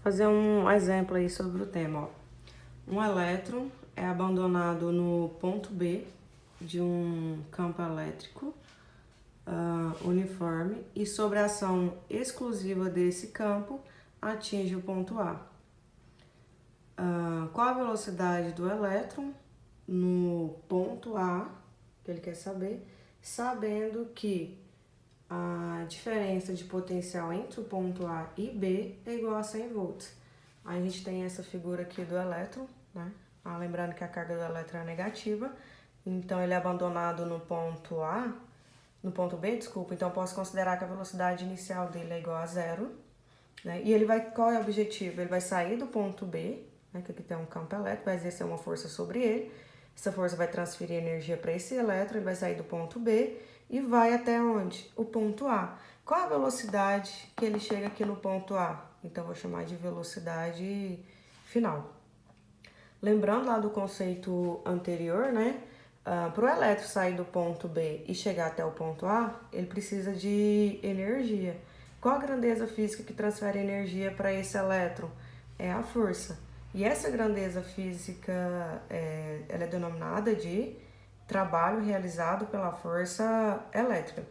fazer um exemplo aí sobre o tema, ó. Um elétron é abandonado no ponto B de um campo elétrico uniforme e sobre a ação exclusiva desse campo atinge o ponto A. Qual a velocidade do elétron no ponto A, que ele quer saber, sabendo que a diferença de potencial entre o ponto A e B é igual a 100 volts. Aí a gente tem essa figura aqui do elétron, né? Lembrando que a carga do elétron é negativa, então ele é abandonado no ponto A, no ponto B, desculpa, então eu posso considerar que a velocidade inicial dele é igual a zero, né? E ele vai, qual é o objetivo? Ele vai sair do ponto B, né, que aqui tem um campo elétrico, vai exercer uma força sobre ele, essa força vai transferir energia para esse elétron, ele vai sair do ponto B e vai até onde? O ponto A. Qual a velocidade que ele chega aqui no ponto A? Então, eu vou chamar de velocidade final. Lembrando lá do conceito anterior, né? Para o elétron sair do ponto B e chegar até o ponto A, ele precisa de energia. Qual a grandeza física que transfere energia para esse elétron? É a força. E essa grandeza física, ela é denominada de trabalho realizado pela força elétrica.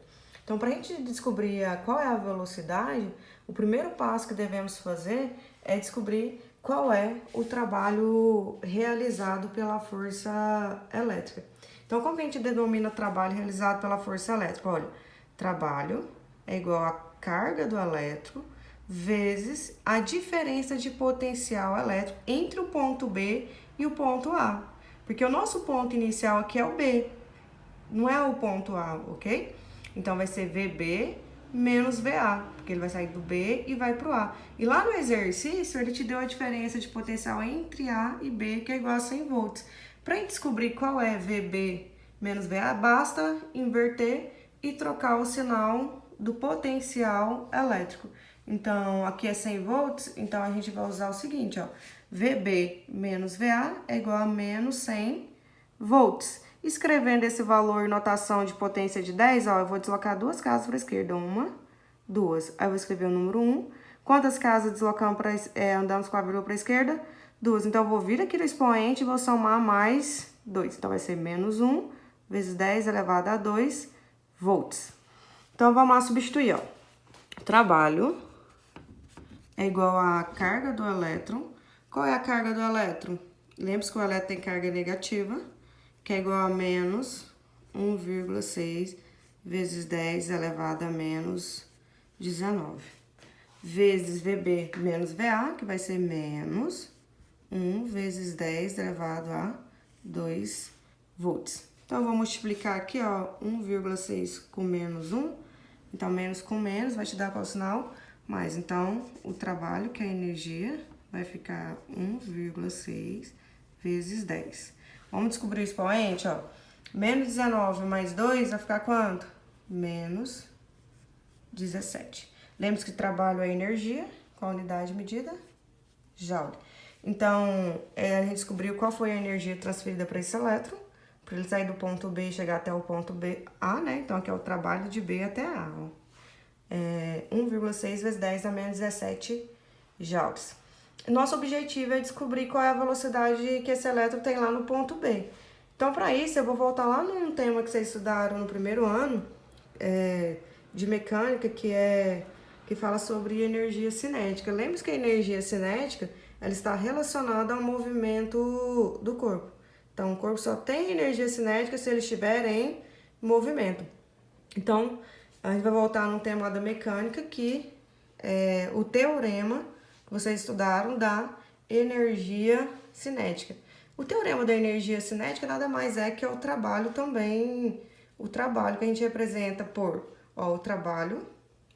Então, para a gente descobrir qual é a velocidade, o primeiro passo que devemos fazer é descobrir qual é o trabalho realizado pela força elétrica. Então, como a gente denomina trabalho realizado pela força elétrica? Olha, trabalho é igual a carga do elétron vezes a diferença de potencial elétrico entre o ponto B e o ponto A. Porque o nosso ponto inicial aqui é o B, não é o ponto A, ok? Então, vai ser VB menos VA, porque ele vai sair do B e vai para o A. E lá no exercício, ele te deu a diferença de potencial entre A e B, que é igual a 100 volts. Para a gente descobrir qual é VB menos VA, basta inverter e trocar o sinal do potencial elétrico. Então, aqui é 100 volts, então a gente vai usar o seguinte, ó. VB menos VA é igual a menos 100 volts. Escrevendo esse valor em notação de potência de 10, ó, eu vou deslocar duas casas para a esquerda. Uma, duas. Aí eu vou escrever o número 1. Quantas casas deslocamos andamos com a vírgula para a esquerda? Duas. Então, eu vou vir aqui no expoente e vou somar mais 2. Então, vai ser menos 1 vezes 10 elevado a 2 volts. Então, vamos lá substituir, ó. Trabalho é igual a carga do elétron. Qual é a carga do elétron? Lembre-se que o elétron tem carga negativa, que é igual a menos 1,6 vezes 10 elevado a menos 19. Vezes VB menos VA, que vai ser menos 1 vezes 10 elevado a 2 volts. Então, eu vou multiplicar aqui, ó, 1,6 com menos 1. Então, menos com menos vai te dar qual sinal? Mais. Então, o trabalho, que é a energia, vai ficar 1,6 vezes 10. Vamos descobrir o expoente, ó. Menos 19 mais 2 vai ficar quanto? Menos 17. Lembre-se que trabalho é energia, qual a unidade de medida? Joule. Então, a gente descobriu qual foi a energia transferida para esse elétron, para ele sair do ponto B e chegar até o ponto A, né? Então, aqui é o trabalho de B até A, ó. 1,6 vezes 10 a menos 17 joules. Nosso objetivo é descobrir qual é a velocidade que esse elétron tem lá no ponto B. Então, para isso, eu vou voltar lá num tema que vocês estudaram no primeiro ano, de mecânica, que fala sobre energia cinética. Lembre-se que a energia cinética, ela está relacionada ao movimento do corpo. Então, o corpo só tem energia cinética se ele estiver em movimento. Então, a gente vai voltar num tema lá da mecânica, que é o teorema que vocês estudaram da energia cinética. O teorema da energia cinética nada mais é que é o trabalho também, o trabalho que a gente representa por, ó, o trabalho,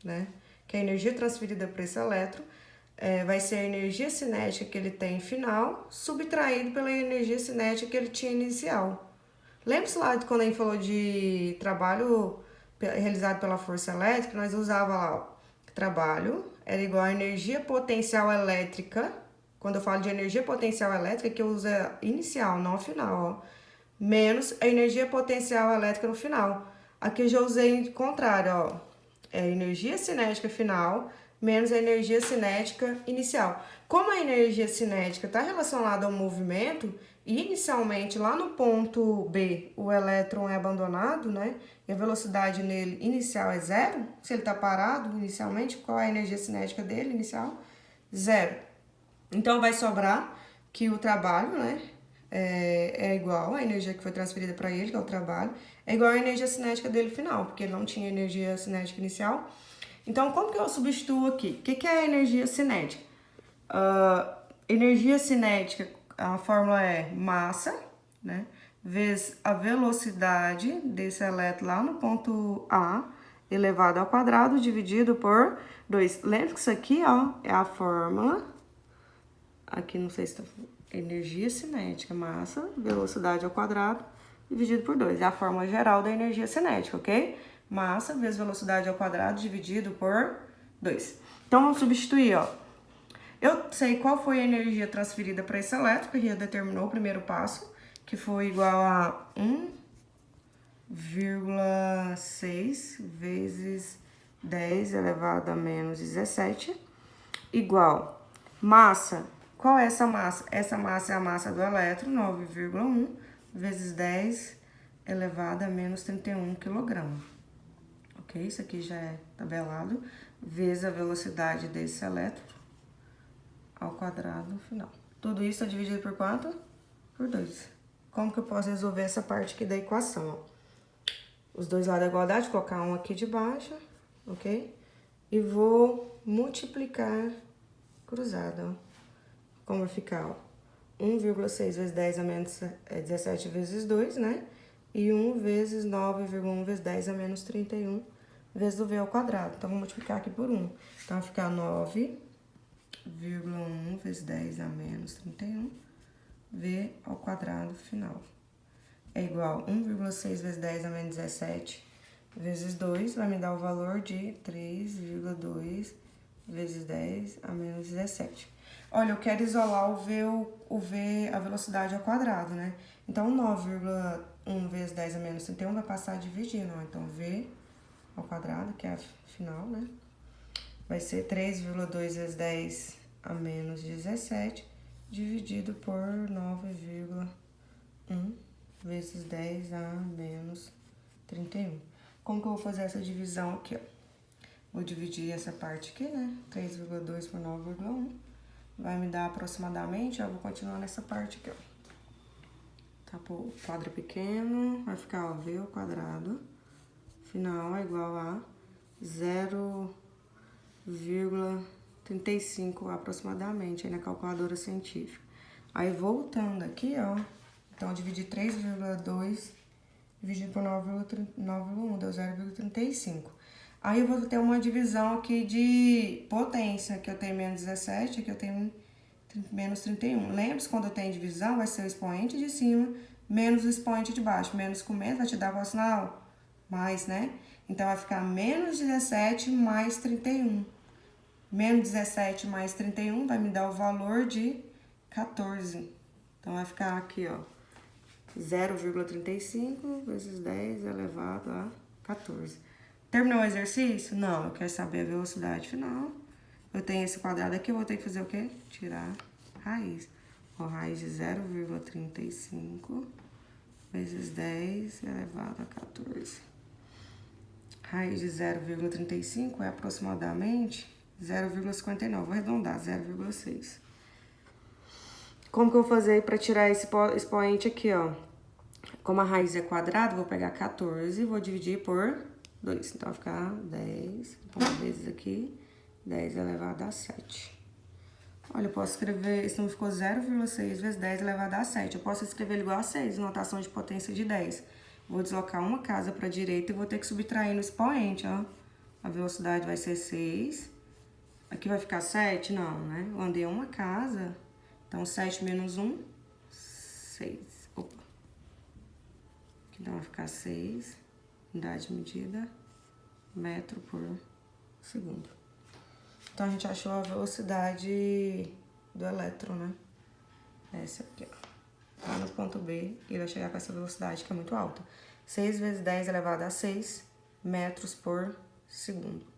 né, que é a energia transferida para esse elétron, vai ser a energia cinética que ele tem final, subtraído pela energia cinética que ele tinha inicial. Lembra-se lá de quando a gente falou de trabalho realizado pela força elétrica, nós usava lá, ó, trabalho era igual a energia potencial elétrica. Quando eu falo de energia potencial elétrica, que eu uso a inicial, não a final, ó, menos a energia potencial elétrica no final. Aqui eu já usei o contrário, ó, energia cinética final menos a energia cinética inicial. Como a energia cinética está relacionada ao movimento, inicialmente lá no ponto B o elétron é abandonado, né? E a velocidade nele inicial é zero. Se ele está parado inicialmente, qual é a energia cinética dele inicial? Zero. Então vai sobrar que o trabalho, né? É igual a energia que foi transferida para ele, que é o trabalho, é igual a energia cinética dele final, porque ele não tinha energia cinética inicial. Então, como que eu substituo aqui? O que é a energia cinética? Energia cinética, a fórmula é massa, né, vezes a velocidade desse elétron lá no ponto A, elevado ao quadrado, dividido por 2. Lembra que isso aqui, ó, é a fórmula, aqui não sei se tá, energia cinética, massa, velocidade ao quadrado, dividido por 2. É a fórmula geral da energia cinética, ok? Massa vezes velocidade ao quadrado, dividido por 2. Então, vamos substituir, ó. Eu sei qual foi a energia transferida para esse elétron, que já determinou o primeiro passo, que foi igual a 1,6 vezes 10 elevado a menos 17, igual massa. Qual é essa massa? Essa massa é a massa do elétron, 9,1 vezes 10 elevado a menos 31 kg. Ok? Isso aqui já é tabelado, vezes a velocidade desse elétron ao quadrado final. Tudo isso é dividido por quanto? Por 2. Como que eu posso resolver essa parte aqui da equação? Ó? Os dois lados da igualdade, colocar um aqui de baixo, ok? E vou multiplicar cruzado, ó. Como vai ficar, ó? 1,6 vezes 10 a menos 17 vezes 2, né? E 1 vezes 9,1 vezes 10 a menos 31 vezes o v ao quadrado. Então, vou multiplicar aqui por 1. Então, vai ficar 9,1 vezes 10 a menos 31, v ao quadrado final. É igual a 1,6 vezes 10 a menos 17 vezes 2, vai me dar o valor de 3,2 vezes 10 a menos 17. Olha, eu quero isolar o v, a velocidade ao quadrado, né? Então, 9,1 vezes 10 a menos 31 vai passar dividindo, ó. Então, v ao quadrado, que é a final, né? Vai ser 3,2 vezes 10 a menos 17, dividido por 9,1 vezes 10 a menos 31. Como que eu vou fazer essa divisão aqui, ó? Vou dividir essa parte aqui, né? 3,2 por 9,1. Vai me dar aproximadamente, ó, vou continuar nessa parte aqui, ó. Tá, pô, quadro pequeno, vai ficar, ó, v ao quadrado, final é igual a 0,35 aproximadamente, aí na calculadora científica. Aí, voltando aqui, ó, então, dividir 3,2 dividido por 9,1, deu 0,35. Aí, eu vou ter uma divisão aqui de potência, que eu tenho menos 17, aqui eu tenho menos 31. Lembre-se, quando eu tenho divisão, vai ser o expoente de cima menos o expoente de baixo. Menos com menos vai te dar qual sinal? Mais, né? Então, vai ficar menos 17 mais 31. Menos 17 mais 31 vai me dar o valor de 14. Então, vai ficar aqui, ó, 0,35 vezes 10 elevado a 14. Terminou o exercício? Não, eu quero saber a velocidade final. Eu tenho esse quadrado aqui, eu vou ter que fazer o quê? Tirar raiz. Ó, raiz de 0,35 vezes 10 elevado a 14. Raiz de 0,35 é aproximadamente 0,59. Vou arredondar, 0,6. Como que eu vou fazer para tirar esse expoente aqui, ó? Como a raiz é quadrada, vou pegar 14 e vou dividir por 2. Então, vai ficar 10, então, vezes aqui, 10 elevado a 7. Olha, eu posso escrever, esse número ficou 0,6 vezes 10 elevado a 7. Eu posso escrever ele igual a 6, notação de potência de 10. Vou deslocar uma casa para a direita e vou ter que subtrair no expoente, ó. A velocidade vai ser 6. Aqui vai ficar 7? Não, né? Eu andei uma casa. Então, 7 menos 1, 6. Opa. Aqui vai ficar 6. Unidade de medida, metro por segundo. Então, a gente achou a velocidade do elétron, né? Essa aqui, ó. Tá no ponto B, e ele vai chegar com essa velocidade que é muito alta. 6 vezes 10 elevado a 6 metros por segundo.